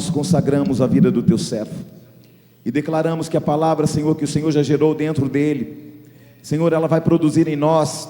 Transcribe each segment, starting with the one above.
nós consagramos a vida do teu servo e declaramos que a palavra, Senhor, que o Senhor já gerou dentro dele, Senhor, ela vai produzir em nós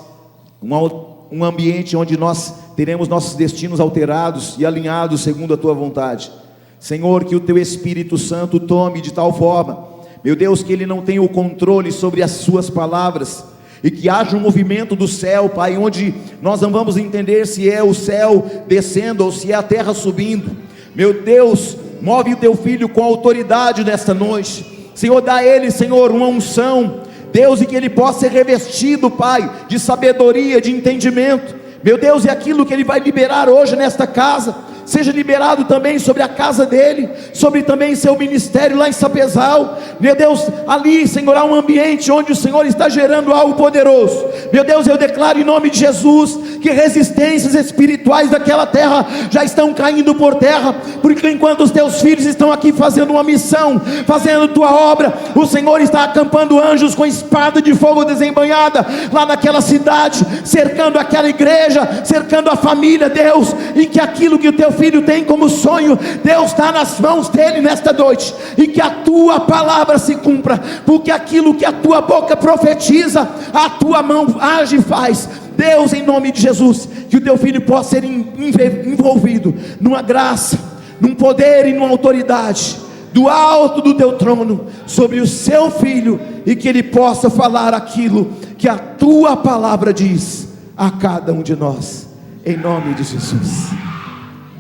um ambiente onde nós teremos nossos destinos alterados e alinhados segundo a tua vontade. Senhor, que o teu Espírito Santo tome de tal forma, meu Deus, que ele não tenha o controle sobre as suas palavras, e que haja um movimento do céu, Pai, onde nós não vamos entender se é o céu descendo ou se é a terra subindo. Meu Deus, move o teu filho com autoridade nesta noite, Senhor, dá a ele, Senhor, uma unção, Deus, e que ele possa ser revestido, Pai, de sabedoria, de entendimento, meu Deus, e aquilo que ele vai liberar hoje nesta casa, seja liberado também sobre a casa dele, sobre também seu ministério lá em Sapezal, meu Deus, ali, Senhor, há um ambiente onde o Senhor está gerando algo poderoso, meu Deus, eu declaro em nome de Jesus, que resistências espirituais daquela terra, já estão caindo por terra, porque enquanto os teus filhos estão aqui fazendo uma missão, fazendo tua obra, o Senhor está acampando anjos com espada de fogo desembanhada, lá naquela cidade, cercando aquela igreja, cercando a família, Deus, e que aquilo que o teu filho tem como sonho, Deus, está nas mãos dele nesta noite, e que a tua palavra se cumpra, porque aquilo que a tua boca profetiza, a tua mão age e faz, Deus, em nome de Jesus, que o teu filho possa ser envolvido numa graça, num poder e numa autoridade, do alto do teu trono, sobre o seu filho, e que ele possa falar aquilo que a tua palavra diz, a cada um de nós, em nome de Jesus.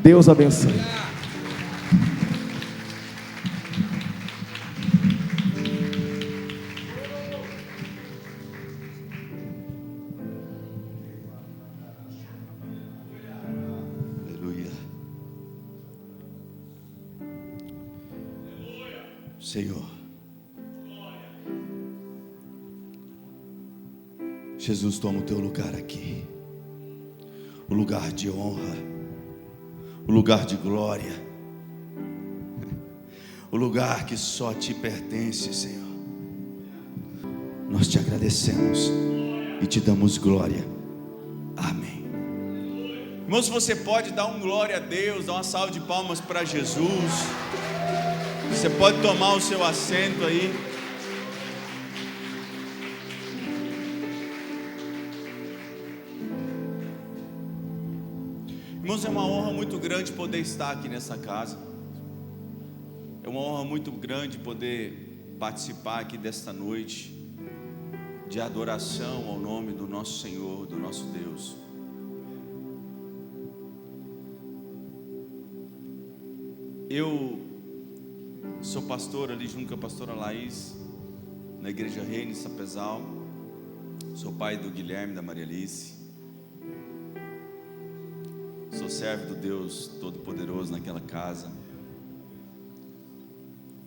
Deus abençoe. Aleluia. Senhor, Jesus, toma o teu lugar aqui, o lugar de honra, o lugar de glória, o lugar que só te pertence, Senhor. Nós te agradecemos e te damos glória. Amém. Irmão, se você pode dar um glória a Deus, dar uma salva de palmas para Jesus. Você pode tomar o seu assento aí. Irmãos, é uma honra muito grande poder estar aqui nessa casa. É uma honra muito grande poder participar aqui desta noite de adoração ao nome do nosso Senhor, do nosso Deus. Eu sou pastor ali junto com a pastora Laís, na igreja Reino Sapezal. Sou pai do Guilherme, da Maria Alice. Sou servo do Deus Todo-Poderoso naquela casa.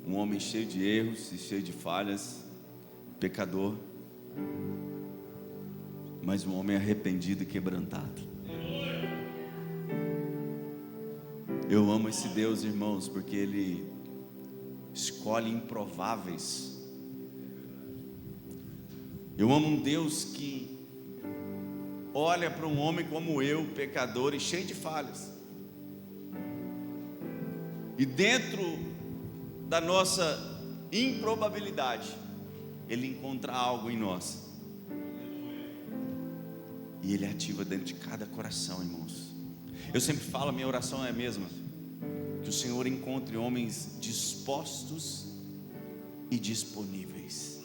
Um homem cheio de erros e cheio de falhas, pecador, mas um homem arrependido e quebrantado. Eu amo esse Deus, irmãos, porque Ele escolhe improváveis. Eu amo um Deus que olha para um homem como eu, pecador e cheio de falhas, e dentro da nossa improbabilidade, Ele encontra algo em nós, e Ele ativa dentro de cada coração, irmãos. Eu sempre falo, a minha oração é a mesma: que o Senhor encontre homens dispostos e disponíveis.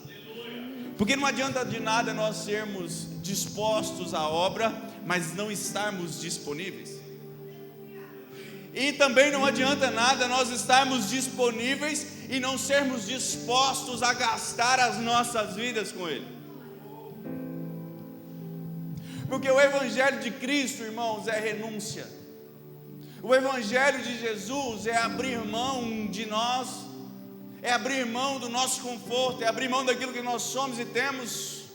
Porque não adianta de nada nós sermos dispostos à obra, mas não estarmos disponíveis. E também não adianta nada nós estarmos disponíveis e não sermos dispostos a gastar as nossas vidas com Ele. Porque o Evangelho de Cristo, irmãos, é renúncia. O Evangelho de Jesus é abrir mão de nós, é abrir mão do nosso conforto, é abrir mão daquilo que nós somos e temos,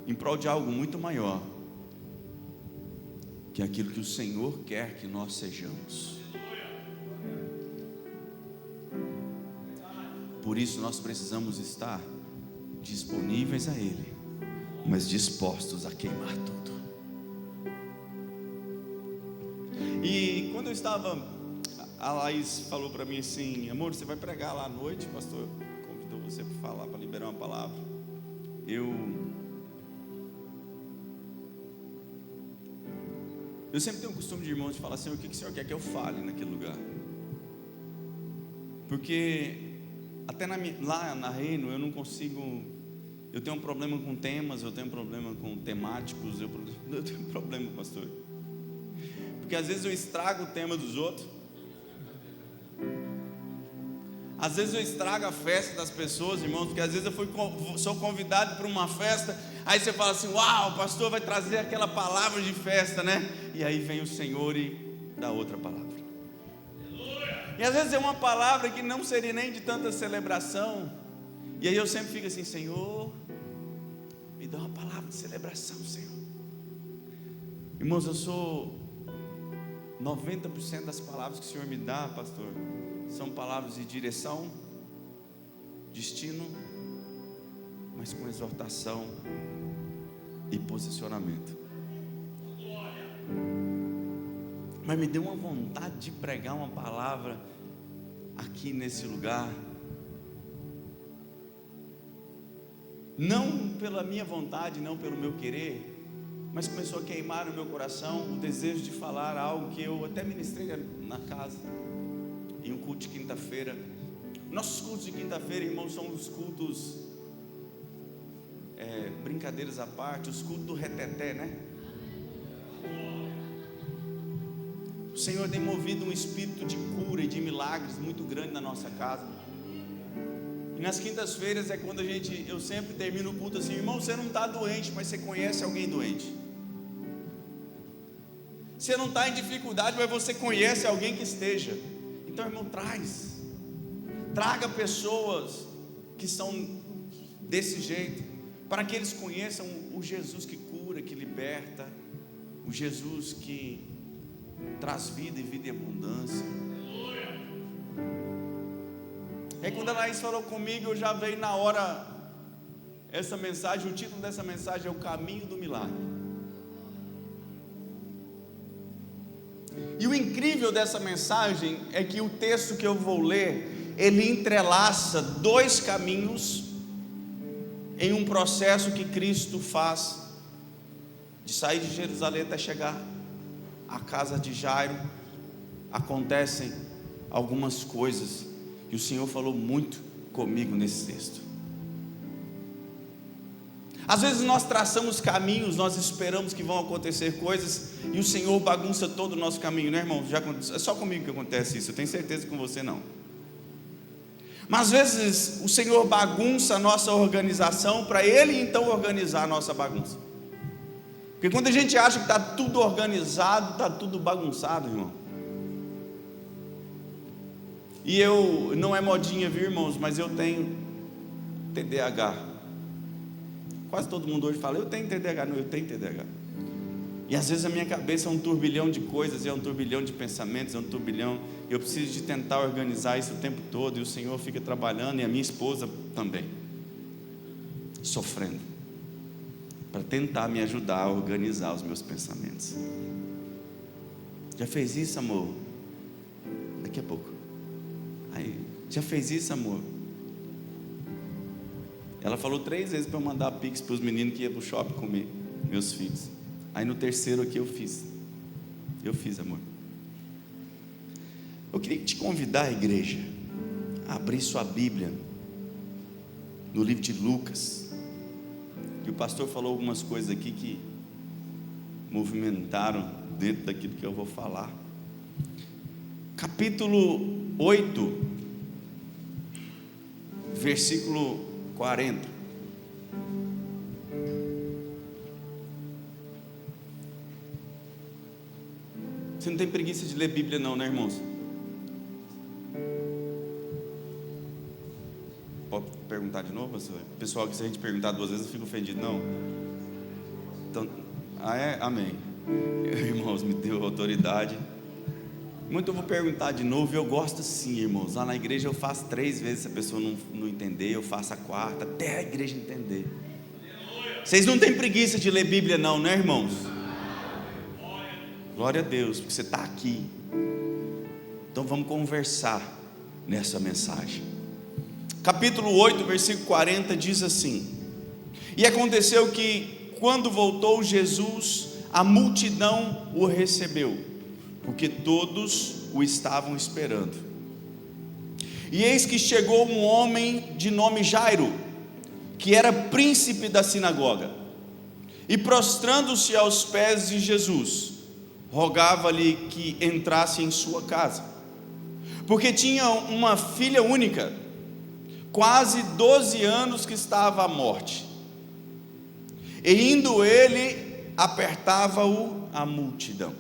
em prol de algo muito maior, que é aquilo que o Senhor quer que nós sejamos. Por isso nós precisamos estar disponíveis a Ele, mas dispostos a queimar tudo. E quando eu estava a Laís falou para mim assim: amor, você vai pregar lá à noite? O pastor convidou você para falar, para liberar uma palavra. Eu sempre tenho o costume de irmãos de falar assim: o que o senhor quer que eu fale naquele lugar? Porque até lá na Reino eu não consigo. Eu tenho um problema com temas, eu tenho um problema com temáticos, eu tenho um problema, pastor, porque às vezes eu estrago o tema dos outros, às vezes eu estrago a festa das pessoas, irmãos, porque às vezes eu sou convidado para uma festa, aí você fala assim: uau, o pastor vai trazer aquela palavra de festa, né? E aí vem o Senhor e dá outra palavra. E às vezes é uma palavra que não seria nem de tanta celebração, e aí eu sempre fico assim: Senhor, me dá uma palavra de celebração, Senhor. Irmãos, eu sou 90% das palavras que o Senhor me dá, pastor, são palavras de direção, destino, mas com exortação e posicionamento. Mas me deu uma vontade de pregar uma palavra aqui nesse lugar, não pela minha vontade, não pelo meu querer, mas começou a queimar no meu coração o desejo de falar algo que eu até ministrei na casa, em um culto de quinta-feira. Nossos cultos de quinta-feira, irmãos, são os cultos, brincadeiras à parte, os cultos do reteté, né? O Senhor tem movido um espírito de cura e de milagres muito grande na nossa casa. E nas quintas-feiras é quando eu sempre termino o culto assim: irmão, você não está doente, mas você conhece alguém doente. Você não está em dificuldade, mas você conhece alguém que esteja. Então, irmão, traga pessoas que são desse jeito, para que eles conheçam o Jesus que cura, que liberta, o Jesus que traz vida e vida em abundância. Aí quando a Laís falou comigo, eu já veio na hora essa mensagem. O título dessa mensagem é O Caminho do Milagre. E o incrível dessa mensagem é que o texto que eu vou ler, ele entrelaça dois caminhos em um processo que Cristo faz, de sair de Jerusalém até chegar à casa de Jairo. Acontecem algumas coisas, e o Senhor falou muito comigo nesse texto. Às vezes nós traçamos caminhos, nós esperamos que vão acontecer coisas, e o Senhor bagunça todo o nosso caminho, né, irmão? É só comigo que acontece isso, eu tenho certeza que com você não. Mas às vezes o Senhor bagunça a nossa organização, para Ele então organizar a nossa bagunça. Porque quando a gente acha que está tudo organizado, está tudo bagunçado, irmão. E não é modinha, viu, irmãos, mas eu tenho TDAH. Quase todo mundo hoje fala: eu tenho TDAH. Não, eu tenho TDAH. E às vezes a minha cabeça é um turbilhão de coisas, é um turbilhão de pensamentos, é um turbilhão. Eu preciso de tentar organizar isso o tempo todo, e o Senhor fica trabalhando, e a minha esposa também, sofrendo, para tentar me ajudar a organizar os meus pensamentos. Já fez isso, amor? Daqui a pouco. Aí, já fez isso, amor? Ela falou 3 vezes para eu mandar pix para os meninos que iam para o shopping comer, meus filhos. Aí no terceiro aqui eu fiz, amor. Eu queria te convidar, a igreja, a abrir sua Bíblia no livro de Lucas. E o pastor falou algumas coisas aqui que movimentaram dentro daquilo que eu vou falar. Capítulo 8, versículo 40. Você não tem preguiça de ler Bíblia não, né, irmãos? Pode perguntar de novo? Pessoal, que se a gente perguntar 2 vezes eu fico ofendido, não? Então, amém. Irmãos, me deu autoridade. Muito eu vou perguntar de novo, e eu gosto sim, irmãos. Lá na igreja eu faço 3 vezes, se a pessoa não entender, eu faço a 4ª, até a igreja entender. Vocês não têm preguiça de ler Bíblia não, né, irmãos? Glória a Deus, porque você está aqui. Então vamos conversar nessa mensagem. Capítulo 8, versículo 40 diz assim: E aconteceu que, quando voltou Jesus, a multidão o recebeu, porque todos o estavam esperando. E eis que chegou um homem de nome Jairo, que era príncipe da sinagoga, e prostrando-se aos pés de Jesus, rogava-lhe que entrasse em sua casa, porque tinha uma filha única, quase 12 anos, que estava à morte. E indo ele, apertava-o a multidão.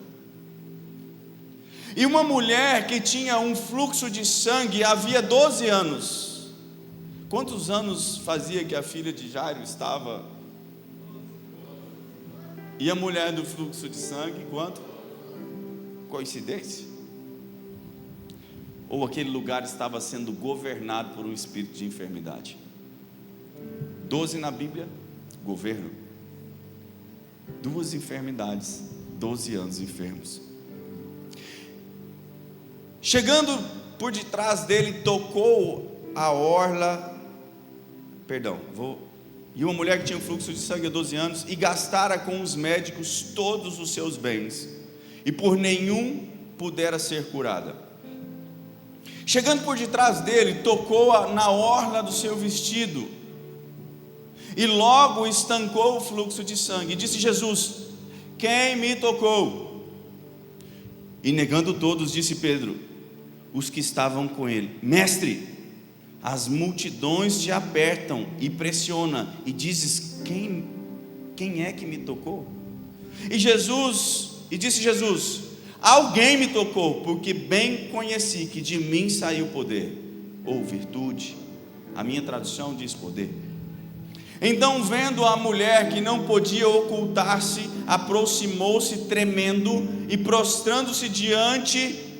E uma mulher que tinha um fluxo de sangue havia 12 anos. Quantos anos fazia que a filha de Jairo estava? E a mulher do fluxo de sangue, quanto? Coincidência? Ou aquele lugar estava sendo governado por um espírito de enfermidade? 12 na Bíblia, governo. 2 enfermidades, 12 anos enfermos. Chegando por detrás dele, tocou a orla, e uma mulher que tinha um fluxo de sangue há 12 anos, e gastara com os médicos todos os seus bens, e por nenhum pudera ser curada. Chegando por detrás dele, tocou na orla do seu vestido, e logo estancou o fluxo de sangue. E disse Jesus: Quem me tocou? E negando todos, disse Pedro, os que estavam com ele: Mestre, as multidões te apertam e pressionam, e dizes: quem é que me tocou? E disse Jesus: Alguém me tocou, porque bem conheci que de mim saiu poder, ou virtude. A minha tradução diz poder. Então, vendo a mulher que não podia ocultar-se, aproximou-se tremendo, e prostrando-se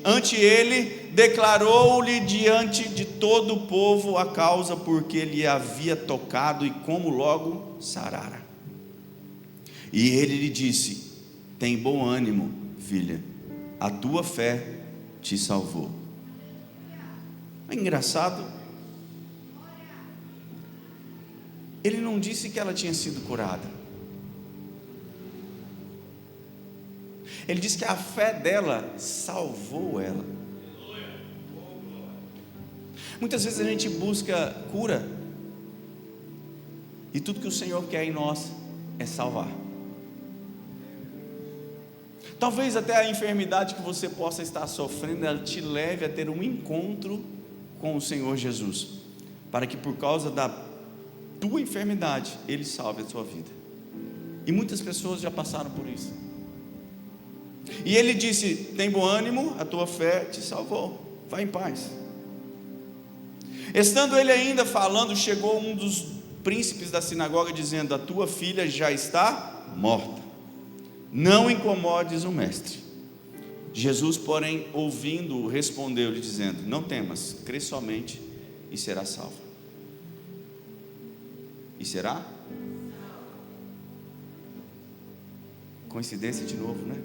ante ele, declarou-lhe diante de todo o povo a causa porque lhe havia tocado, e como logo sarara. E ele lhe disse: Tem bom ânimo, filha, a tua fé te salvou. É engraçado, ele não disse que ela tinha sido curada, ele disse que a fé dela salvou ela. Muitas vezes a gente busca cura, e tudo que o Senhor quer em nós é salvar. Talvez até a enfermidade que você possa estar sofrendo, ela te leve a ter um encontro com o Senhor Jesus, para que por causa da tua enfermidade, Ele salve a tua vida. E muitas pessoas já passaram por isso. E Ele disse: Tem bom ânimo, a tua fé te salvou, vai em paz. Estando ele ainda falando, chegou um dos príncipes da sinagoga, dizendo: A tua filha já está morta, não incomodes o mestre. Jesus, porém, ouvindo, respondeu-lhe, dizendo: Não temas, crê somente e será salva. E será? Coincidência de novo, né?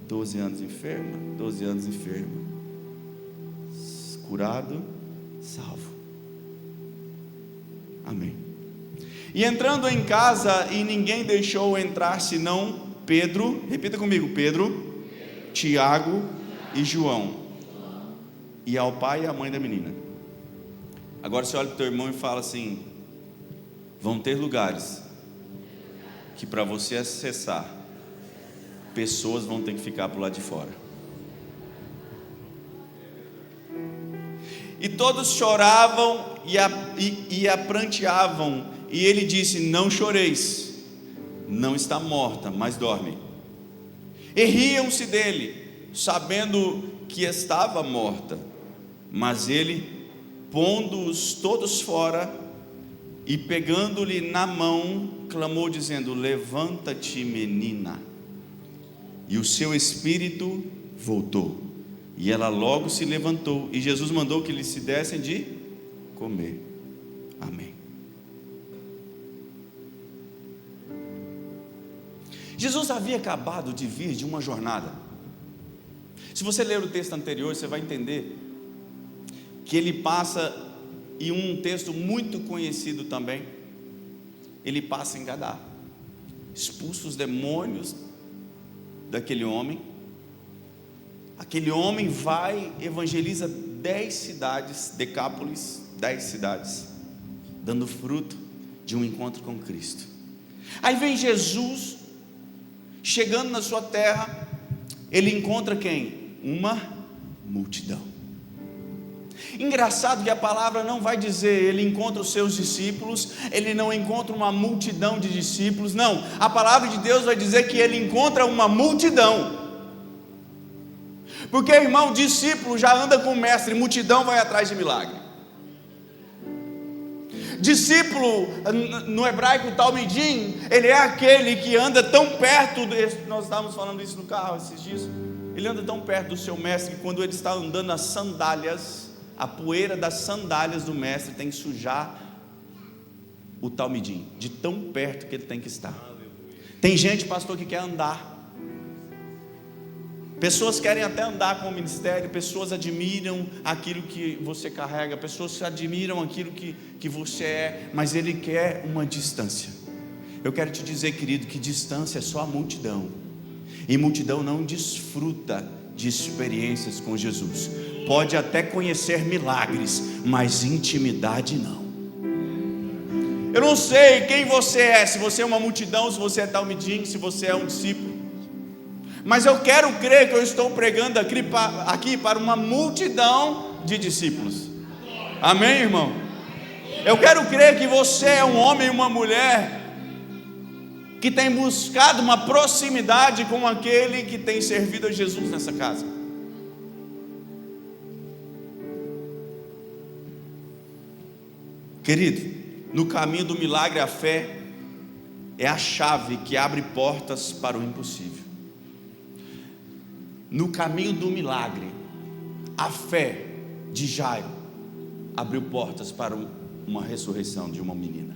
12 anos enferma, 12 anos enferma, curado, salvo. Amém. E entrando em casa, e ninguém deixou entrar senão Pedro, repita comigo: Pedro, Tiago e João, e ao pai e à mãe da menina. Agora você olha para o teu irmão e fala assim: vão ter lugares que para você acessar, pessoas vão ter que ficar para o lado de fora. E todos choravam e a pranteavam, e ele disse: Não choreis, não está morta, mas dorme. E riam-se dele, sabendo que estava morta. Mas ele, pondo-os todos fora e pegando-lhe na mão, clamou dizendo: Levanta-te, menina. E o seu espírito voltou, e ela logo se levantou, e Jesus mandou que lhe se dessem de comer. Amém. Jesus havia acabado de vir de uma jornada. Se você ler o texto anterior, você vai entender que ele passa, e um texto muito conhecido também, ele passa em Gadá, expulsa os demônios daquele homem. Aquele homem vai, evangeliza 10 cidades, Decápolis, 10 cidades, dando fruto de um encontro com Cristo. Aí vem Jesus, chegando na sua terra, ele encontra quem? Uma multidão. Engraçado que a palavra não vai dizer ele encontra os seus discípulos, ele não encontra uma multidão de discípulos, não, a palavra de Deus vai dizer que ele encontra uma multidão. Porque, irmão, discípulo já anda com o mestre, multidão vai atrás de milagre. Discípulo, no hebraico talmidim, ele é aquele que anda tão perto, nós estávamos falando isso no carro esses dias, ele anda tão perto do seu mestre, que quando ele está andando nas sandálias, a poeira das sandálias do mestre tem que sujar o talmidim, de tão perto que ele tem que estar. Tem gente, pastor, que quer andar, pessoas querem até andar com o ministério, pessoas admiram aquilo que você carrega, pessoas admiram aquilo que você é, mas ele quer uma distância. Eu quero te dizer, querido, que distância é só a multidão, e multidão não desfruta de experiências com Jesus. Pode até conhecer milagres, mas intimidade não. Eu não sei quem você é, se você é uma multidão, se você é talmidim, se você é um discípulo, mas eu quero crer que eu estou pregando aqui para uma multidão de discípulos. Amém, irmão? Eu quero crer que você é um homem e uma mulher que tem buscado uma proximidade com aquele que tem servido a Jesus nessa casa. Querido, no caminho do milagre, a fé é a chave que abre portas para o impossível. No caminho do milagre, a fé de Jairo abriu portas para uma ressurreição de uma menina.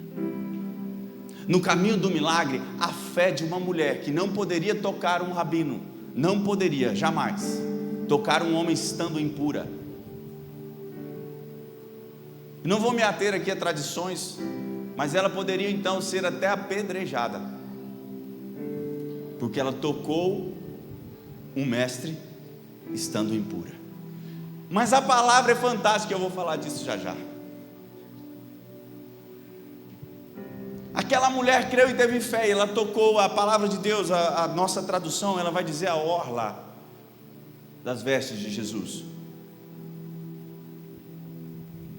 No caminho do milagre, a fé de uma mulher que não poderia tocar um rabino, não poderia jamais tocar um homem estando impura. Não vou me ater aqui a tradições, mas ela poderia então ser até apedrejada, porque ela tocou um mestre estando impura. Mas a palavra é fantástica, eu vou falar disso já já. Aquela mulher creu e teve fé, ela tocou a palavra de Deus, a nossa tradução, ela vai dizer a orla das vestes de Jesus.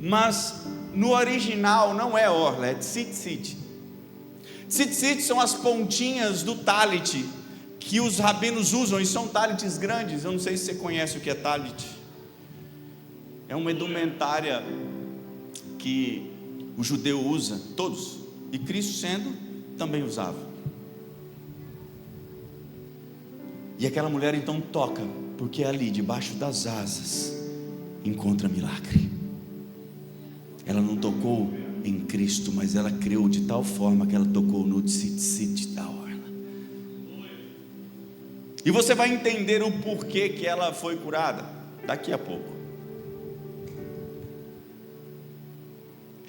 Mas no original não é orla, é tzitzit. Tzitzit são as pontinhas do talit que os rabinos usam, e são talites grandes. Eu não sei se você conhece o que é talit. É uma indumentária que o judeu usa, todos, e Cristo sendo, também usava. E aquela mulher então toca, porque ali debaixo das asas encontra milagre. Ela não tocou em Cristo, mas ela creu de tal forma que ela tocou no tzitzit da orla. E você vai entender o porquê que ela foi curada daqui a pouco.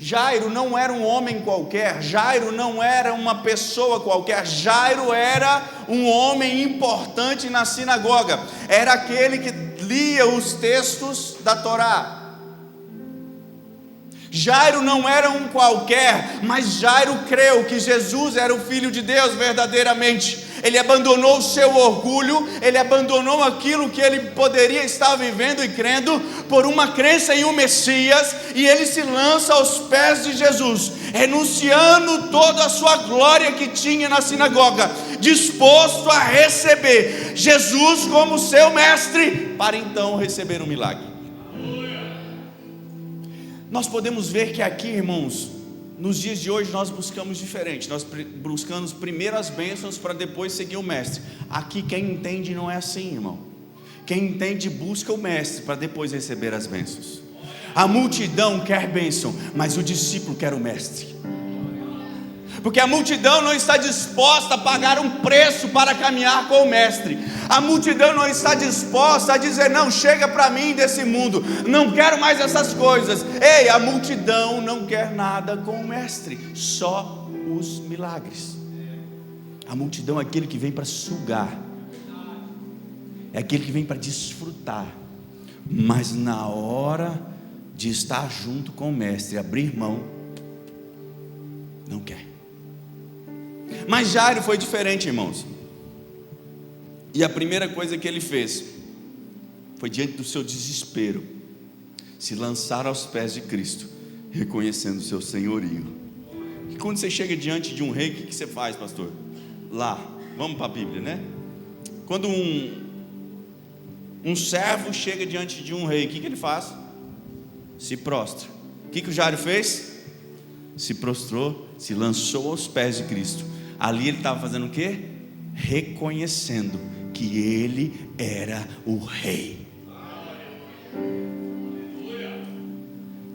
Jairo não era um homem qualquer, Jairo não era uma pessoa qualquer, Jairo era um homem importante na sinagoga, era aquele que lia os textos da Torá. Jairo não era um qualquer, mas Jairo creu que Jesus era o Filho de Deus verdadeiramente. Ele abandonou o seu orgulho, ele abandonou aquilo que ele poderia estar vivendo e crendo, por uma crença em um Messias, e ele se lança aos pés de Jesus, renunciando toda a sua glória que tinha na sinagoga, disposto a receber Jesus como seu mestre, para então receber um milagre. Nós podemos ver que aqui, irmãos, nos dias de hoje nós buscamos diferente, nós buscamos primeiro as bênçãos para depois seguir o mestre. Aqui quem entende não é assim, irmão. Quem entende busca o mestre para depois receber as bênçãos. A multidão quer bênção, mas o discípulo quer o mestre. Porque a multidão não está disposta a pagar um preço para caminhar com o mestre. A multidão não está disposta a dizer: não, chega para mim desse mundo, não quero mais essas coisas. Ei, a multidão não quer nada com o mestre, só os milagres. A multidão é aquele que vem para sugar, é aquele que vem para desfrutar, mas na hora de estar junto com o mestre, abrir mão, não quer. Mas Jairo foi diferente, irmãos. E a primeira coisa que ele fez foi, diante do seu desespero, se lançar aos pés de Cristo, reconhecendo o seu senhorio. E quando você chega diante de um rei, o que você faz, pastor? Lá, vamos para a Bíblia, né? Quando um servo chega diante de um rei, o que ele faz? Se prostra. O que o Jairo fez? Se prostrou, se lançou aos pés de Cristo. Ali ele estava fazendo o quê? Reconhecendo que ele era o rei.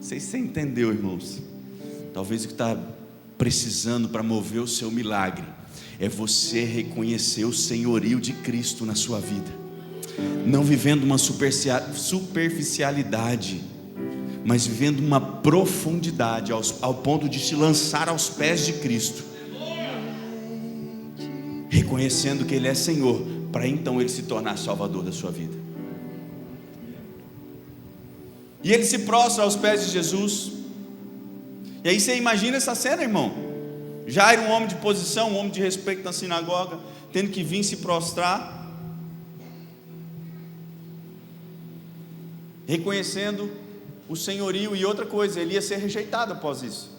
Você entendeu, irmãos? Talvez o que está precisando para mover o seu milagre é você reconhecer o senhorio de Cristo na sua vida, não vivendo uma superficialidade, mas vivendo uma profundidade ao ponto de se lançar aos pés de Cristo, reconhecendo que Ele é Senhor, para então Ele se tornar Salvador da sua vida. E ele se prostra aos pés de Jesus. E aí você imagina essa cena, irmão. Jairo, um homem de posição, um homem de respeito na sinagoga, tendo que vir se prostrar, reconhecendo o senhorio. E outra coisa, ele ia ser rejeitado após isso,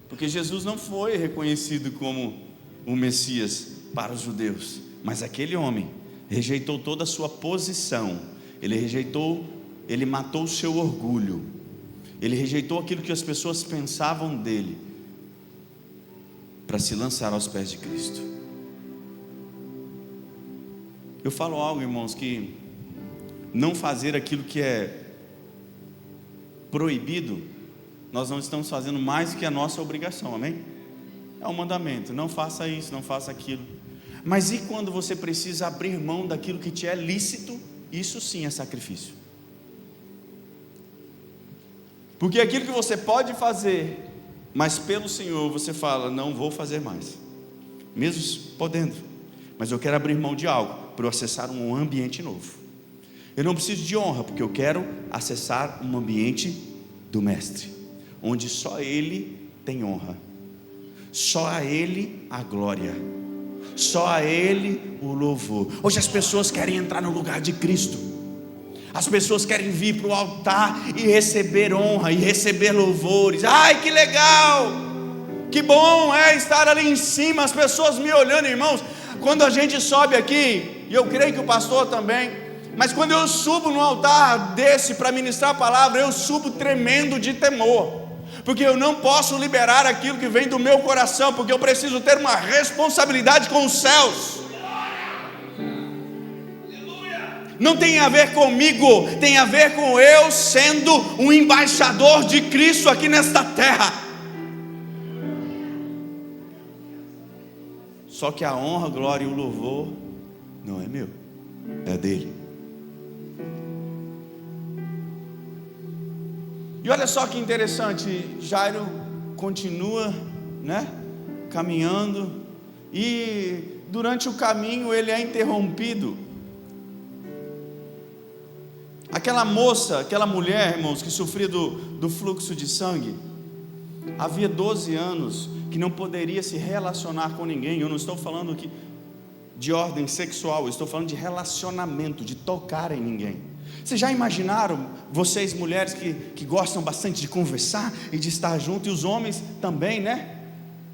porque Jesus não foi reconhecido como o Messias para os judeus, mas aquele homem rejeitou toda a sua posição. Ele matou o seu orgulho, ele rejeitou aquilo que as pessoas pensavam dele, para se lançar aos pés de Cristo. Eu falo algo, irmãos, que não fazer aquilo que é proibido, nós não estamos fazendo mais do que a nossa obrigação, amém? É um mandamento, não faça isso, não faça aquilo. Mas e quando você precisa abrir mão daquilo que te é lícito? Isso sim é sacrifício. Porque aquilo que você pode fazer, mas pelo Senhor você fala: não vou fazer mais, mesmo podendo, mas eu quero abrir mão de algo para eu acessar um ambiente novo. Eu não preciso de honra, porque eu quero acessar um ambiente do Mestre, onde só Ele tem honra, só a Ele a glória, só a Ele o louvor. Hoje as pessoas querem entrar no lugar de Cristo, as pessoas querem vir para o altar e receber honra, e receber louvores. Ai, que legal, que bom é estar ali em cima, as pessoas me olhando, irmãos. Quando a gente sobe aqui, e eu creio que o pastor também, mas quando eu subo no altar desse para ministrar a palavra, eu subo tremendo de temor, porque eu não posso liberar aquilo que vem do meu coração, porque eu preciso ter uma responsabilidade com os céus. Não tem a ver comigo, tem a ver com eu sendo um embaixador de Cristo aqui nesta terra. Só que a honra, a glória e o louvor não é meu, é dele. E olha só que interessante, Jairo continua, caminhando, e durante o caminho ele é interrompido. Aquela moça, aquela mulher, irmãos, que sofria do fluxo de sangue, havia 12 anos que não poderia se relacionar com ninguém. Eu não estou falando aqui de ordem sexual, eu estou falando de relacionamento, de tocar em ninguém. Vocês já imaginaram, vocês mulheres que gostam bastante de conversar e de estar junto, e os homens também, né?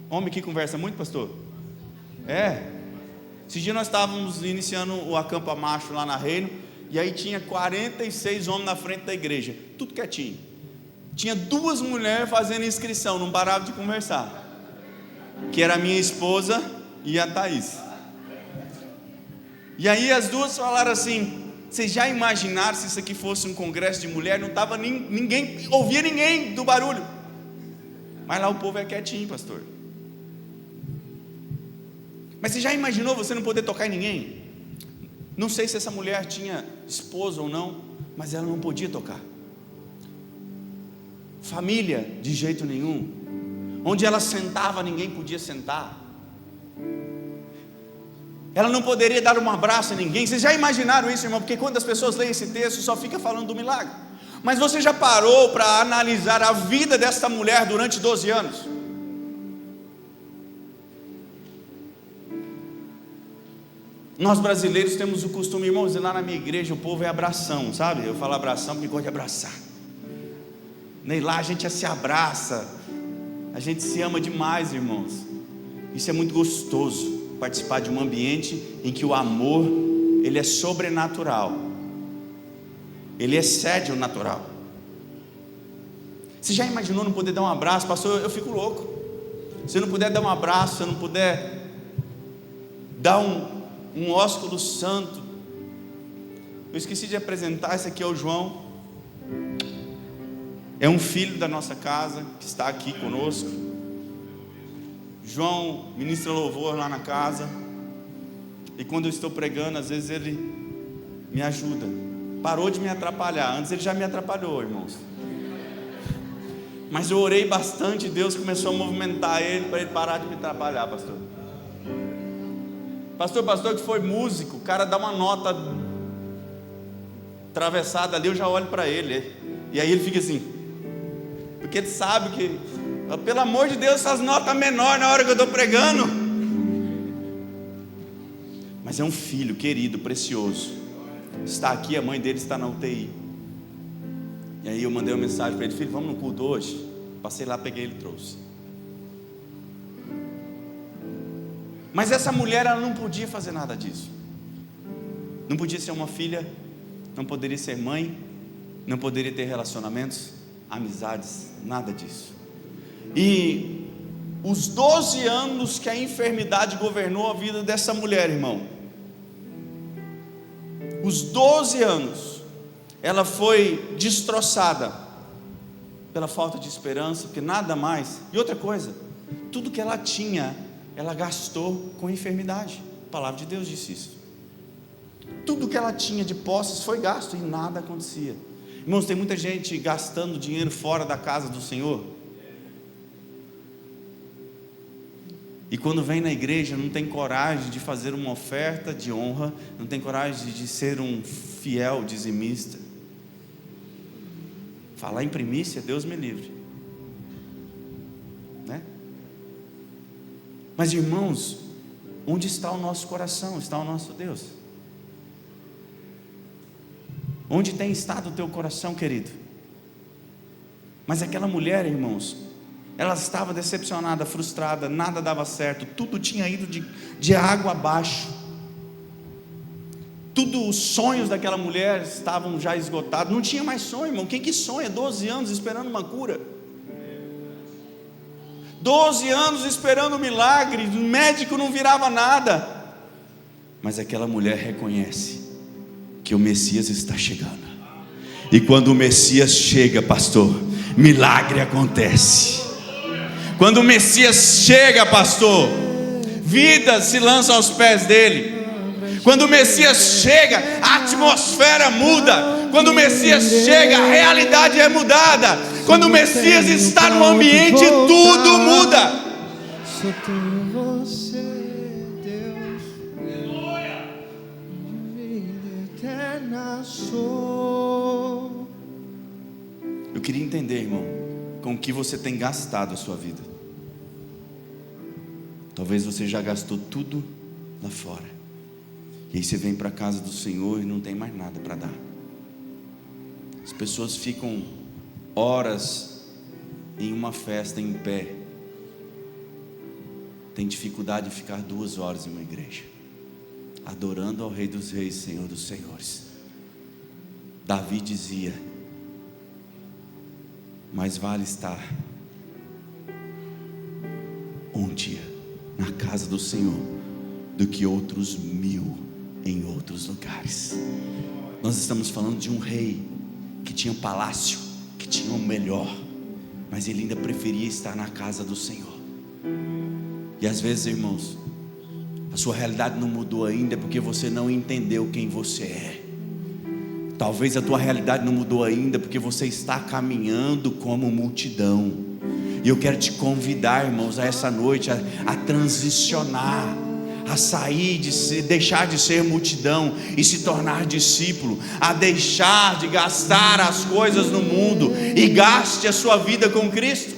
Homem que conversa muito, pastor? Esse dia nós estávamos iniciando o Acampa Macho lá na Reino, e aí tinha 46 homens na frente da igreja, tudo quietinho. Tinha 2 mulheres fazendo inscrição, não parava de conversar, que era a minha esposa e a Thaís. E aí as duas falaram assim: vocês já imaginaram se isso aqui fosse um congresso de mulher? Não estava ninguém, ouvia ninguém do barulho, mas lá o povo é quietinho, pastor. Mas você já imaginou você não poder tocar em ninguém? Não sei se essa mulher tinha esposo ou não, mas ela não podia tocar. Família, de jeito nenhum. Onde ela sentava, ninguém podia sentar. Ela não poderia dar um abraço a ninguém. Vocês já imaginaram isso, irmão? Porque quando as pessoas leem esse texto, só fica falando do milagre. Mas você já parou para analisar a vida desta mulher durante 12 anos? Nós brasileiros temos o costume, irmãos, lá na minha igreja o povo é abração, sabe? Eu falo abração porque gosto de abraçar. Nem lá a gente se abraça, a gente se ama demais, irmãos. Isso é muito gostoso, participar de um ambiente em que o amor, ele é sobrenatural, ele excede o natural. Você já imaginou não poder dar um abraço? Pastor, eu fico louco. Se eu não puder dar um abraço, se eu não puder dar um ósculo santo. Eu esqueci de apresentar, esse aqui é o João. É um filho da nossa casa, que está aqui conosco. João ministra louvor lá na casa. E quando eu estou pregando, às vezes ele me ajuda. Parou de me atrapalhar. Antes ele já me atrapalhou, irmãos. Mas eu orei bastante, Deus começou a movimentar ele para ele parar de me atrapalhar, pastor. Pastor que foi músico, o cara dá uma nota atravessada ali, eu já olho para ele. E aí ele fica assim, porque ele sabe que, pelo amor de Deus, essas notas menores na hora que eu estou pregando. Mas é um filho querido, precioso. Está aqui, a mãe dele está na UTI. E aí eu mandei uma mensagem para ele: filho, vamos no culto hoje? Passei lá, peguei ele e trouxe. Mas essa mulher, ela não podia fazer nada disso. Não podia ser uma filha, não poderia ser mãe, não poderia ter relacionamentos, amizades, nada disso. E os 12 anos que a enfermidade governou a vida dessa mulher, irmão, os 12 anos, ela foi destroçada pela falta de esperança, porque nada mais. E outra coisa, tudo que ela tinha, ela gastou com enfermidade. A palavra de Deus disse isso. Tudo que ela tinha de posses foi gasto e nada acontecia. Irmãos, tem muita gente gastando dinheiro fora da casa do Senhor. E quando vem na igreja não tem coragem de fazer uma oferta de honra, não tem coragem de ser um fiel dizimista. Falar em primícia, Deus me livre, né? Mas irmãos, onde está o nosso coração? Está o nosso Deus. Onde tem estado o teu coração, querido? Mas aquela mulher, irmãos, ela estava decepcionada, frustrada, nada dava certo, tudo tinha ido de água abaixo. Tudo, os sonhos daquela mulher estavam já esgotados, não tinha mais sonho, irmão. Quem que sonha 12 anos esperando uma cura? 12 anos esperando um milagre, o médico não virava nada. Mas aquela mulher reconhece que o Messias está chegando. E quando o Messias chega, pastor, milagre acontece. Quando o Messias chega, pastor, vidas se lançam aos pés dele. Quando o Messias chega, a atmosfera muda. Quando o Messias chega, a realidade é mudada. Quando o Messias está no ambiente, tudo muda. Só tem você, Deus. Vida eterna sou. Eu queria entender, irmão, com o que você tem gastado a sua vida. Talvez você já gastou tudo lá fora. E aí você vem para a casa do Senhor e não tem mais nada para dar. As pessoas ficam horas em uma festa em pé, tem dificuldade de ficar 2 horas em uma igreja, adorando ao Rei dos Reis, Senhor dos Senhores. Davi dizia: mais vale estar um dia na casa do Senhor do que outros 1000 em outros lugares. Nós estamos falando de um rei que tinha um palácio, que tinha o melhor, mas ele ainda preferia estar na casa do Senhor. E às vezes, irmãos, A sua realidade não mudou ainda porque você não entendeu quem você é. Talvez a tua realidade não mudou ainda porque você está caminhando como multidão. E eu quero te convidar, irmãos, a essa noite a transicionar, a sair deixar de ser multidão e se tornar discípulo, a deixar de gastar as coisas no mundo e gaste a sua vida com Cristo.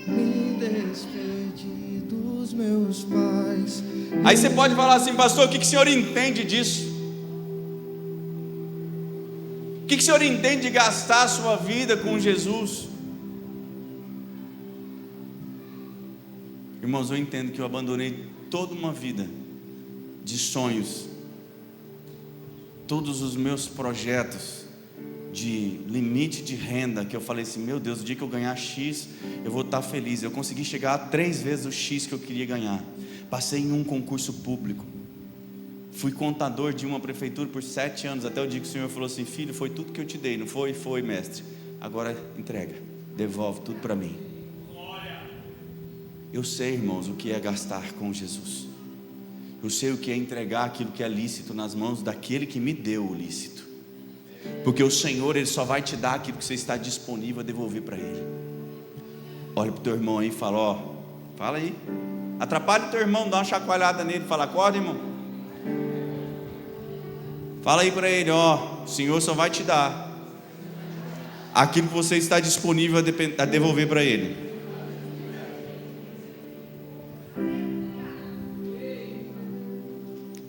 Me despedi dos meus pais. Aí você pode falar assim: pastor, o que o senhor entende disso? O que o senhor entende de gastar a sua vida com Jesus? Irmãos, eu entendo que eu abandonei toda uma vida de sonhos, todos os meus projetos de limite de renda, que eu falei assim: meu Deus, o dia que eu ganhar X, eu vou estar feliz. Eu consegui chegar a 3 vezes o X que eu queria ganhar. Passei em um concurso público, fui contador de uma prefeitura por 7 anos, até o dia que o Senhor falou assim: filho, foi tudo que eu te dei, não foi? Foi, mestre. Agora entrega, devolve tudo para mim. Eu sei, irmãos, o que é gastar com Jesus. Eu sei o que é entregar aquilo que é lícito nas mãos daquele que me deu o lícito. Porque o Senhor, Ele só vai te dar aquilo que você está disponível a devolver para Ele. Olha para o teu irmão aí e fala: ó, fala aí. Atrapalha o teu irmão, dá uma chacoalhada nele, fala: acorda, irmão. Fala aí para ele: ó, o Senhor só vai te dar aquilo que você está disponível a devolver para Ele.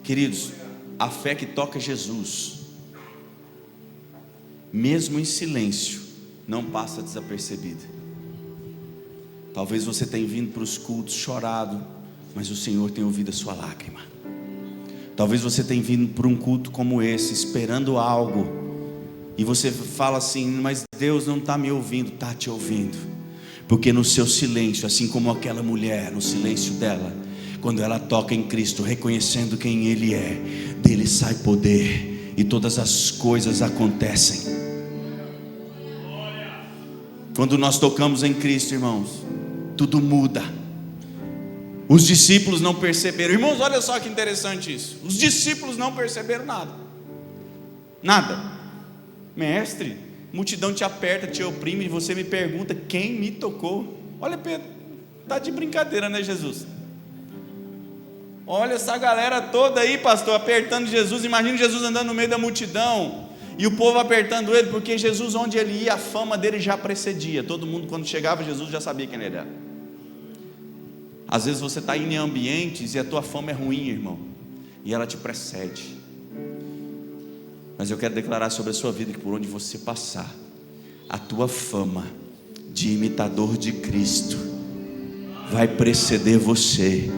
Queridos, a fé que toca Jesus, mesmo em silêncio, não passa desapercebida. Talvez você tenha vindo para os cultos chorado, mas o Senhor tem ouvido a sua lágrima. Talvez você tenha vindo para um culto como esse, esperando algo, e você fala assim: mas Deus não está me ouvindo. Está te ouvindo, porque no seu silêncio, assim como aquela mulher, no silêncio dela, quando ela toca em Cristo, reconhecendo quem Ele é, dele sai poder, e todas as coisas acontecem. Quando nós tocamos em Cristo, irmãos, tudo muda. Os discípulos não perceberam. Irmãos, olha só que interessante isso. Os discípulos não perceberam nada. Nada. Mestre, multidão te aperta, te oprime, e você me pergunta: quem me tocou? Olha, Pedro, tá de brincadeira, né, Jesus? Olha essa galera toda aí, pastor, apertando Jesus. Imagina Jesus andando no meio da multidão e o povo apertando ele, porque Jesus, onde ele ia, a fama dele já precedia. Todo mundo, quando chegava Jesus, já sabia quem ele era. Às vezes você está em ambientes e a tua fama é ruim, irmão, e ela te precede. Mas eu quero declarar sobre a sua vida que por onde você passar, a tua fama de imitador de Cristo vai preceder você.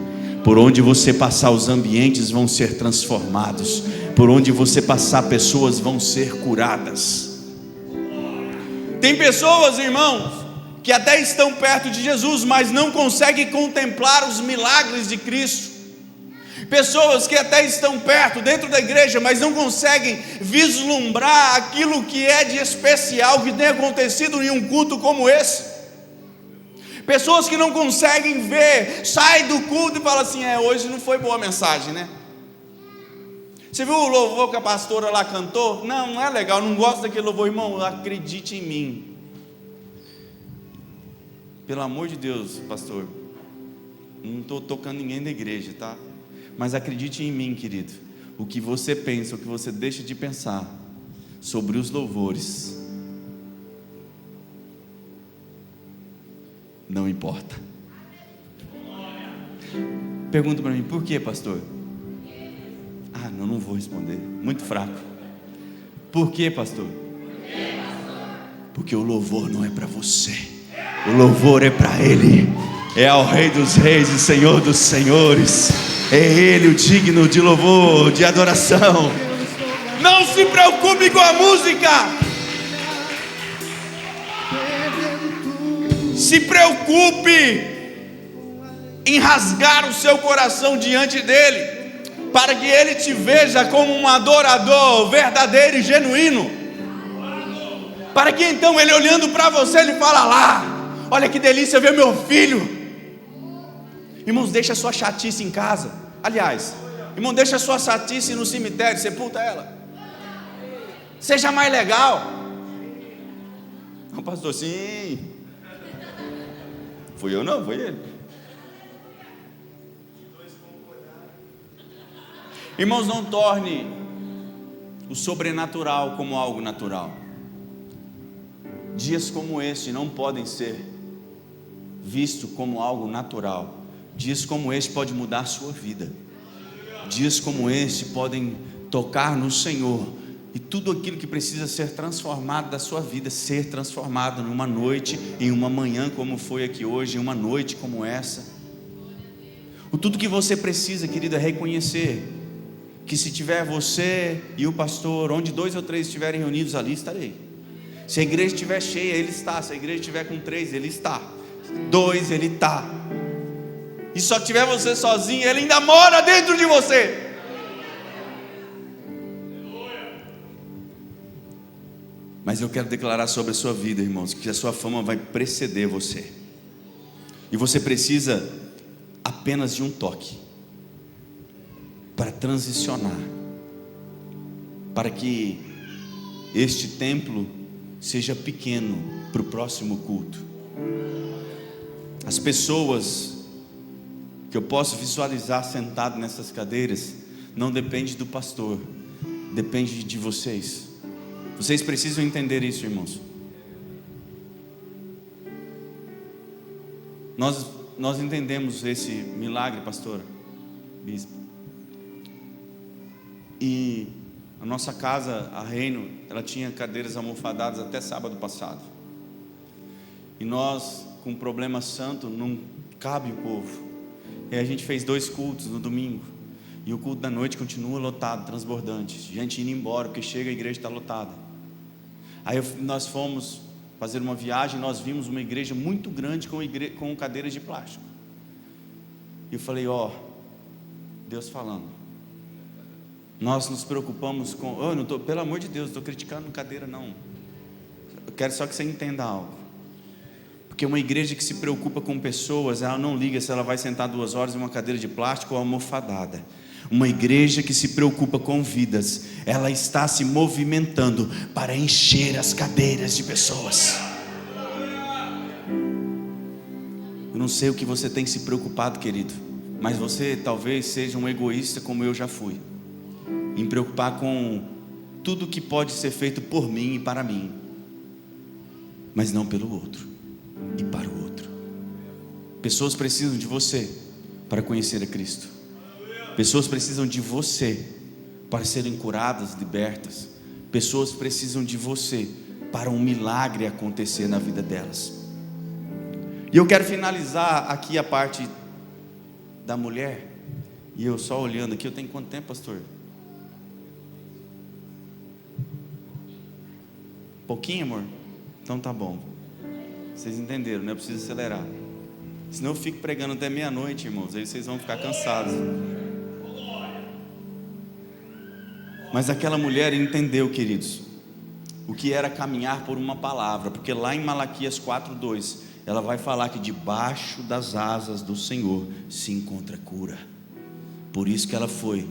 Por onde você passar, os ambientes vão ser transformados. Por onde você passar, pessoas vão ser curadas. Tem pessoas, irmãos, que até estão perto de Jesus, mas não conseguem contemplar os milagres de Cristo. Pessoas que até estão perto, dentro da igreja, mas não conseguem vislumbrar aquilo que é de especial que tem acontecido em um culto como esse. Pessoas que não conseguem ver, sai do culto e fala assim: hoje não foi boa a mensagem, né? Você viu o louvor que a pastora lá cantou? Não é legal, não gosto daquele louvor. Irmão, acredite em mim. Pelo amor de Deus, pastor, não estou tocando ninguém da igreja, tá? Mas acredite em mim, querido. O que você pensa, o que você deixa de pensar sobre os louvores, não importa. Pergunta para mim: por que, pastor? Não vou responder, muito fraco. Por que, pastor? Porque o louvor não é para você, o louvor é para Ele. É ao Rei dos Reis e Senhor dos Senhores. É Ele o digno de louvor, de adoração. Não se preocupe com a música. Se preocupe em rasgar o seu coração diante dele, para que ele te veja como um adorador verdadeiro e genuíno, para que então ele, olhando para você, ele fala: lá, olha que delícia ver meu filho. Irmãos, deixa a sua chatice em casa. Aliás, Irmão, deixa a sua chatice no cemitério, sepulta ela. Seja mais legal. O pastor, sim. Fui eu não, foi ele. Irmãos, não torne o sobrenatural como algo natural. Dias como este não podem ser vistos como algo natural. Dias como este podem mudar a sua vida. Dias como este podem tocar no Senhor, e tudo aquilo que precisa ser transformado da sua vida, ser transformado numa noite, em uma manhã como foi aqui hoje, em uma noite como essa. Tudo que você precisa, querido, é reconhecer que se tiver você e o pastor, onde 2 ou 3 estiverem reunidos, ali estarei. Se a igreja estiver cheia, ele está. Se a igreja estiver com 3, ele está. 2, ele está. E só tiver você sozinho, ele ainda mora dentro de você. Mas eu quero declarar sobre a sua vida, irmãos, que a sua fama vai preceder você. E você precisa apenas de um toque para transicionar, para que este templo seja pequeno para o próximo culto. As pessoas que eu posso visualizar sentado nessas cadeiras não depende do pastor, depende de vocês. Vocês precisam entender isso, irmãos. Nós entendemos esse milagre, pastor, bispo. E a nossa casa, a Reino, ela tinha cadeiras almofadadas até sábado passado. E nós, com um problema santo, não cabe o povo. E a gente fez 2 cultos no domingo. E o culto da noite continua lotado, transbordante. Gente indo embora, porque chega a igreja está lotada. Aí nós fomos fazer uma viagem, nós vimos uma igreja muito grande com cadeiras de plástico. E eu falei, Deus falando. Nós nos preocupamos com... não tô, pelo amor de Deus, não estou criticando cadeira não. Eu quero só que você entenda algo. Porque uma igreja que se preocupa com pessoas, ela não liga se ela vai sentar 2 horas em uma cadeira de plástico ou almofadada. Uma igreja que se preocupa com vidas, ela está se movimentando para encher as cadeiras de pessoas. Eu não sei o que você tem se preocupado, querido, mas você talvez seja um egoísta como eu já fui, em preocupar com tudo que pode ser feito por mim e para mim, mas não pelo outro e para o outro. Pessoas precisam de você para conhecer a Cristo. Pessoas precisam de você para serem curadas, libertas. Pessoas precisam de você para um milagre acontecer na vida delas. E eu quero finalizar aqui a parte da mulher. E eu só olhando aqui, eu tenho quanto tempo, pastor? Pouquinho, amor? Então tá bom. Vocês entenderam, né? Eu preciso acelerar. Senão eu fico pregando até meia-noite, irmãos. Aí vocês vão ficar cansados. Mas aquela mulher entendeu, queridos, o que era caminhar por uma palavra. Porque lá em Malaquias 4:2, ela vai falar que debaixo das asas do Senhor se encontra cura. Por isso que ela foi,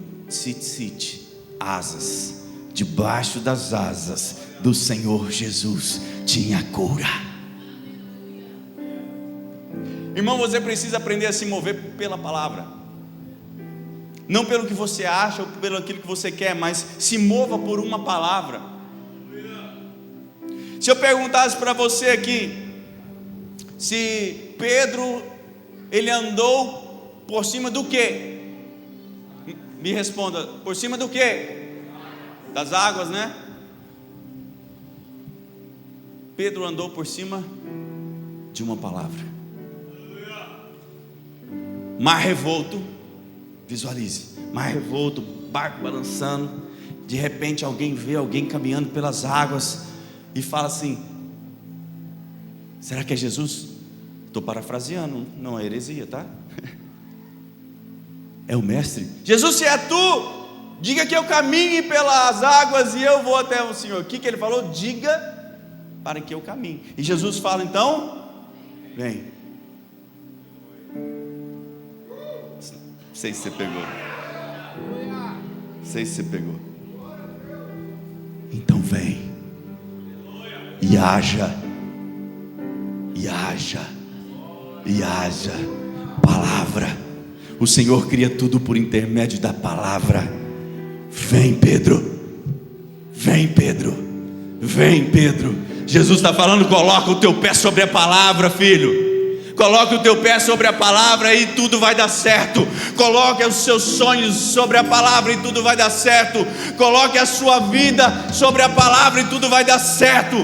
asas. Debaixo das asas do Senhor Jesus tinha cura. Irmão, você precisa aprender a se mover pela palavra. Não pelo que você acha ou pelo aquilo que você quer, mas se mova por uma palavra. Se eu perguntasse para você aqui, se Pedro, ele andou por cima do quê? Me responda, por cima do quê? Das águas, né? Pedro andou por cima de uma palavra. Mar revolto, visualize, mar revolto, barco balançando. De repente alguém vê alguém caminhando pelas águas e fala assim: será que é Jesus? Estou parafraseando, não é heresia, tá? É o mestre. Jesus, se é tu, diga que eu caminhe pelas águas e eu vou até o Senhor. O que ele falou? Diga para que eu caminhe. E Jesus fala então: vem. Não sei se você pegou. sei se você pegou. Então vem e haja, e haja, e haja palavra. O Senhor cria tudo por intermédio da palavra. Vem, Pedro, vem, Pedro, vem, Pedro. Jesus está falando: coloca o teu pé sobre a palavra, filho. Coloque o teu pé sobre a palavra e tudo vai dar certo. Coloque os seus sonhos sobre a palavra e tudo vai dar certo. Coloque a sua vida sobre a palavra e tudo vai dar certo.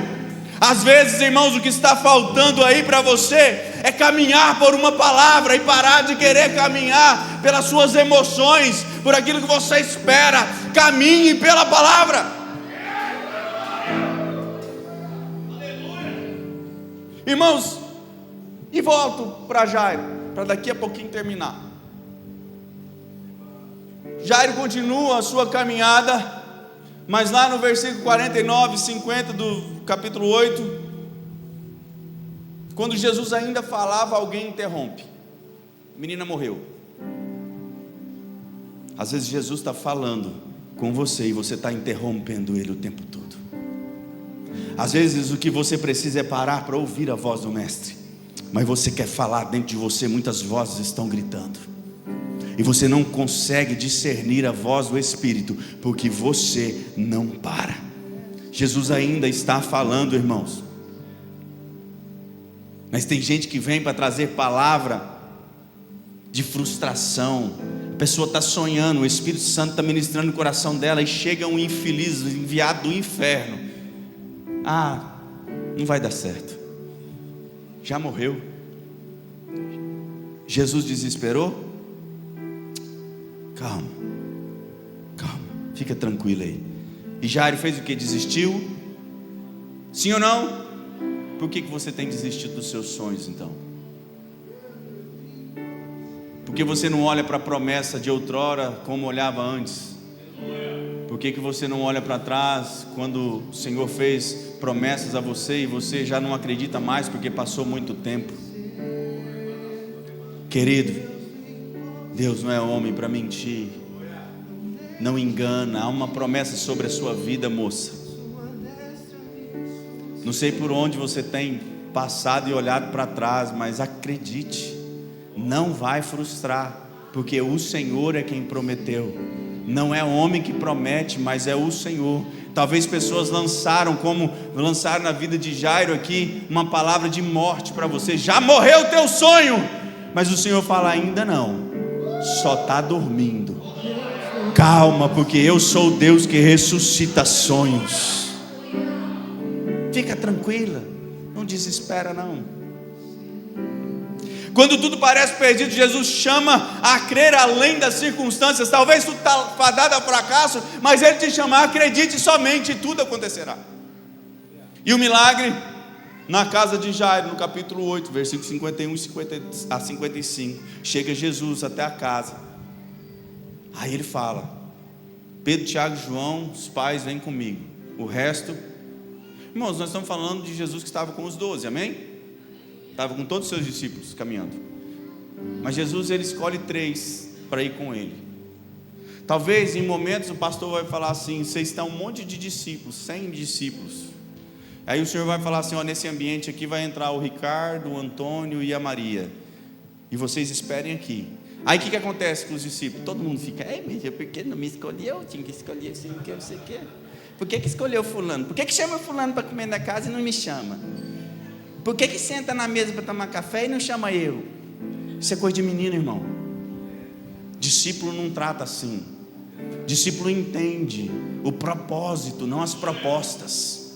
Às vezes, irmãos, o que está faltando aí para você é caminhar por uma palavra e parar de querer caminhar pelas suas emoções, por aquilo que você espera. Caminhe pela palavra. Irmãos, e volto para Jairo, para daqui a pouquinho terminar. Jairo continua a sua caminhada, mas lá no versículo 49 e 50 do capítulo 8, quando Jesus ainda falava, alguém interrompe. A menina morreu. Às vezes Jesus está falando com você e você está interrompendo Ele o tempo todo. Às vezes o que você precisa é parar para ouvir a voz do Mestre, mas você quer falar, dentro de você muitas vozes estão gritando, e você não consegue discernir a voz do Espírito, porque você não para. Jesus ainda está falando, irmãos, mas tem gente que vem para trazer palavra de frustração. A pessoa está sonhando, o Espírito Santo está ministrando no coração dela, e chega um infeliz, enviado do inferno. Ah, não vai dar certo, já morreu. Jesus desesperou? Calma, calma, fica tranquilo aí. E Jairo fez o que? Desistiu? Sim ou não? Por que você tem desistido dos seus sonhos então? Porque você não olha para a promessa de outrora como olhava antes? Por que você não olha para trás quando o Senhor fez promessas a você e você já não acredita mais porque passou muito tempo? Querido, Deus não é homem para mentir, não engana. Há uma promessa sobre a sua vida, moça. Não sei por onde você tem passado e olhado para trás, mas acredite, não vai frustrar, porque o Senhor é quem prometeu. Não é homem que promete, mas é o Senhor. Talvez pessoas lançaram, como lançaram na vida de Jairo aqui, uma palavra de morte para você. Já morreu o teu sonho, mas o Senhor fala: ainda não, só está dormindo. Calma, porque eu sou o Deus que ressuscita sonhos. Fica tranquila, não desespera não. Quando tudo parece perdido, Jesus chama a crer além das circunstâncias. Talvez tudo está fadado a fracasso, mas Ele te chama: acredite somente e tudo acontecerá. E o milagre na casa de Jairo, no capítulo 8, versículos 51 a 55. Chega Jesus até a casa. Aí Ele fala: Pedro, Tiago e João, os pais, vêm comigo. O resto, irmãos, nós estamos falando de Jesus que estava com os 12, amém? Estava com todos os seus discípulos caminhando. Mas Jesus, Ele escolhe 3 para ir com Ele. Talvez em momentos o pastor vai falar assim: vocês estão um monte de discípulos, 100 discípulos. Aí o Senhor vai falar assim: ó, nesse ambiente aqui vai entrar o Ricardo, o Antônio e a Maria, e vocês esperem aqui. Aí o que acontece com os discípulos? Todo mundo fica: mas por que não me escolheu? Eu tinha que escolher assim, porque você quer. Por que escolheu fulano? Por que chama fulano para comer na casa e não me chama? Por que senta na mesa para tomar café e não chama eu? Isso é coisa de menino, irmão. Discípulo não trata assim. Discípulo entende o propósito, não as propostas.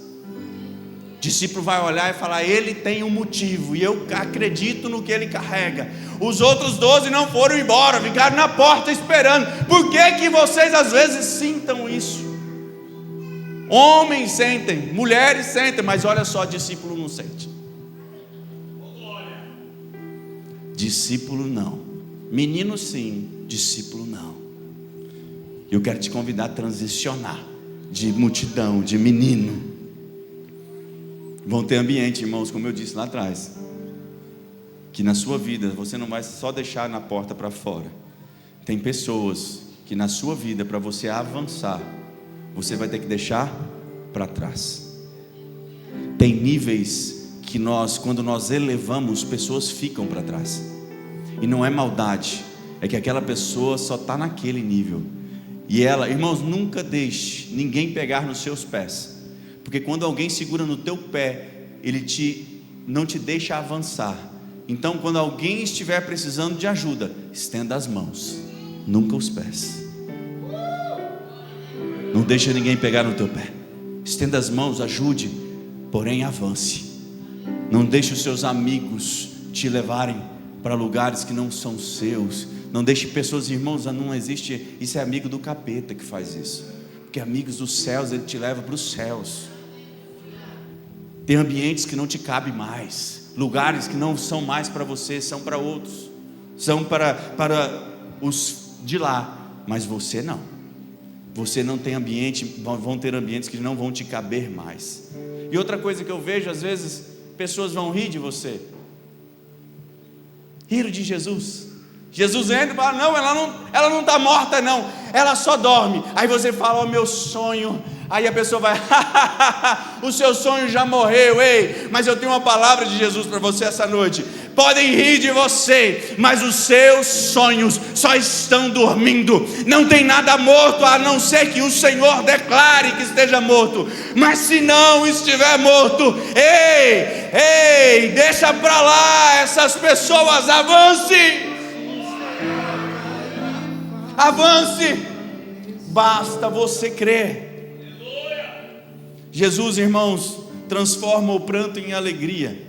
Discípulo vai olhar e falar: ele tem um motivo, e eu acredito no que ele carrega. Os outros 12 não foram embora, ficaram na porta esperando. Por que vocês às vezes sintam isso? Homens sentem, mulheres sentem, mas olha só, discípulo não sente. Discípulo não. Menino sim, discípulo não. Eu quero te convidar a transicionar de multidão, de menino. Vão ter ambiente, irmãos, como eu disse lá atrás, que na sua vida você não vai só deixar na porta para fora. Tem pessoas que na sua vida, para você avançar, você vai ter que deixar para trás. Tem níveis que quando nós elevamos, pessoas ficam para trás. E não é maldade, é que aquela pessoa só está naquele nível. E ela, irmãos, nunca deixe ninguém pegar nos seus pés, porque quando alguém segura no teu pé, ele não te deixa avançar. Então, quando alguém estiver precisando de ajuda, estenda as mãos, nunca os pés. Não deixa ninguém pegar no teu pé. Estenda as mãos, ajude, porém avance. Não deixe os seus amigos te levarem para lugares que não são seus. Não deixe pessoas, irmãos, não existe. Isso é amigo do capeta que faz isso. Porque amigos dos céus, ele te leva para os céus. Tem ambientes que não te cabe mais, lugares que não são mais para você, são para outros, são para os de lá, mas você não. Você não tem ambiente, vão ter ambientes que não vão te caber mais. E outra coisa que eu vejo, às vezes, pessoas vão rir de você. Riram de Jesus. Jesus entra e fala: não, ela não está morta não, ela só dorme. Aí você fala: o meu sonho. Aí a pessoa vai: o seu sonho já morreu. Ei, mas eu tenho uma palavra de Jesus para você essa noite. Podem rir de você, mas os seus sonhos só estão dormindo. Não tem nada morto, a não ser que o Senhor declare que esteja morto. Mas se não estiver morto, ei, deixa para lá essas pessoas. Avance, basta você crer. Jesus, irmãos, transforma o pranto em alegria.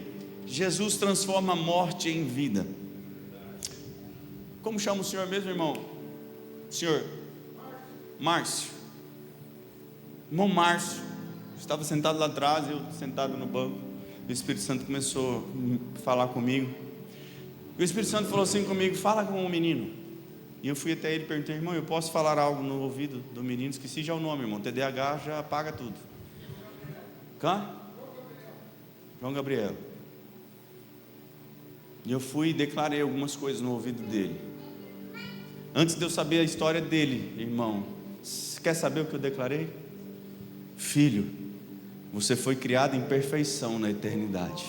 Jesus transforma a morte em vida. Como chama o senhor mesmo, irmão? Senhor Márcio. Irmão Márcio estava sentado lá atrás, eu sentado no banco. O Espírito Santo começou a falar comigo. E o Espírito Santo falou assim comigo: fala com o menino. E eu fui até ele e perguntei: irmão, eu posso falar algo no ouvido do menino? Esqueci já o nome, irmão. TDAH já apaga tudo. João Gabriel. E eu fui e declarei algumas coisas no ouvido dele. Antes de eu saber a história dele, irmão, quer saber o que eu declarei? Filho, você foi criado em perfeição na eternidade,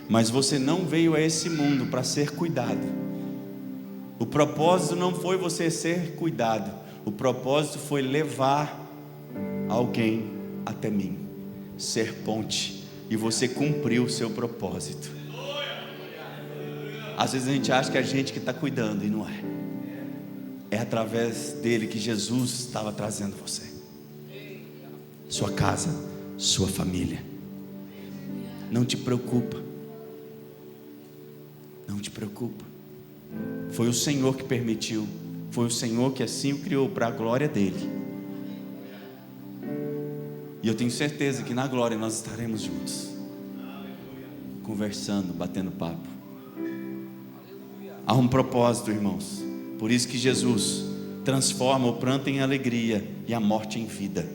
mas você não veio a esse mundo para ser cuidado. O propósito não foi você ser cuidado, o propósito foi levar alguém até mim, ser ponte, e você cumpriu o seu propósito. Às vezes a gente acha que é a gente que está cuidando, e não é. É através dele que Jesus estava trazendo você, sua casa, sua família. Não te preocupa, não te preocupa. Foi o Senhor que permitiu, foi o Senhor que assim o criou para a glória dele. E eu tenho certeza que na glória nós estaremos juntos, conversando, batendo papo. Há um propósito, irmãos. Por isso que Jesus transforma o pranto em alegria e a morte em vida.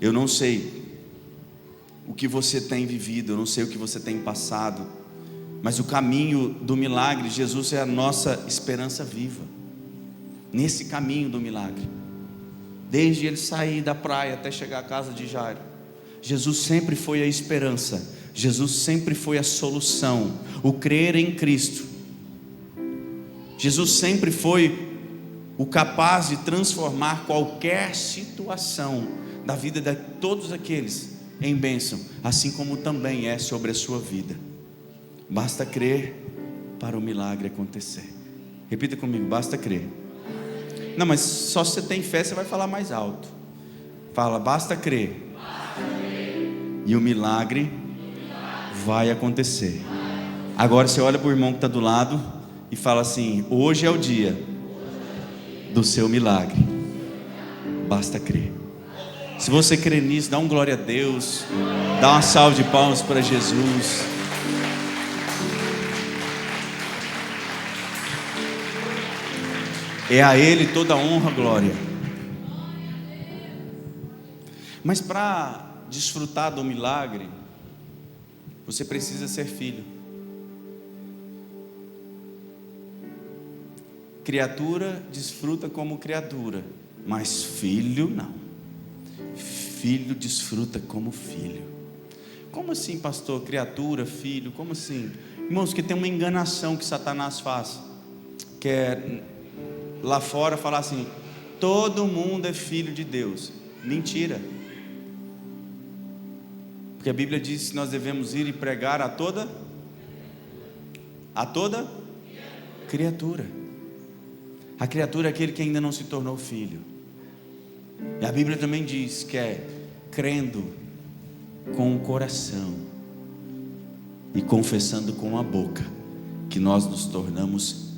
Eu não sei o que você tem vivido, eu não sei o que você tem passado, mas o caminho do milagre, Jesus é a nossa esperança viva. Nesse caminho do milagre, desde ele sair da praia até chegar à casa de Jairo, Jesus sempre foi a esperança, Jesus sempre foi a solução, o crer em Cristo. Jesus sempre foi o capaz de transformar qualquer situação da vida de todos aqueles em bênção, assim como também é sobre a sua vida. Basta crer para o milagre acontecer. Repita comigo: basta crer. Não, mas só se você tem fé, você vai falar mais alto. Fala: basta crer. E o milagre vai acontecer. Agora você olha para o irmão que está do lado e fala assim: hoje é o dia do seu milagre. Basta crer. Se você crê nisso, dá um glória a Deus, dá uma salva de palmas para Jesus. É a Ele toda a honra e glória. Mas para desfrutar do milagre, você precisa ser filho. Criatura desfruta como criatura, mas filho não. Filho desfruta como filho. Como assim, pastor? Criatura, filho, como assim? Irmãos, que tem uma enganação que Satanás faz, que é lá fora falar assim: todo mundo é filho de Deus. Mentira. Porque a Bíblia diz que nós devemos ir e pregar a toda criatura. A criatura é aquele que ainda não se tornou filho. E a Bíblia também diz que é crendo com o coração e confessando com a boca que nós nos tornamos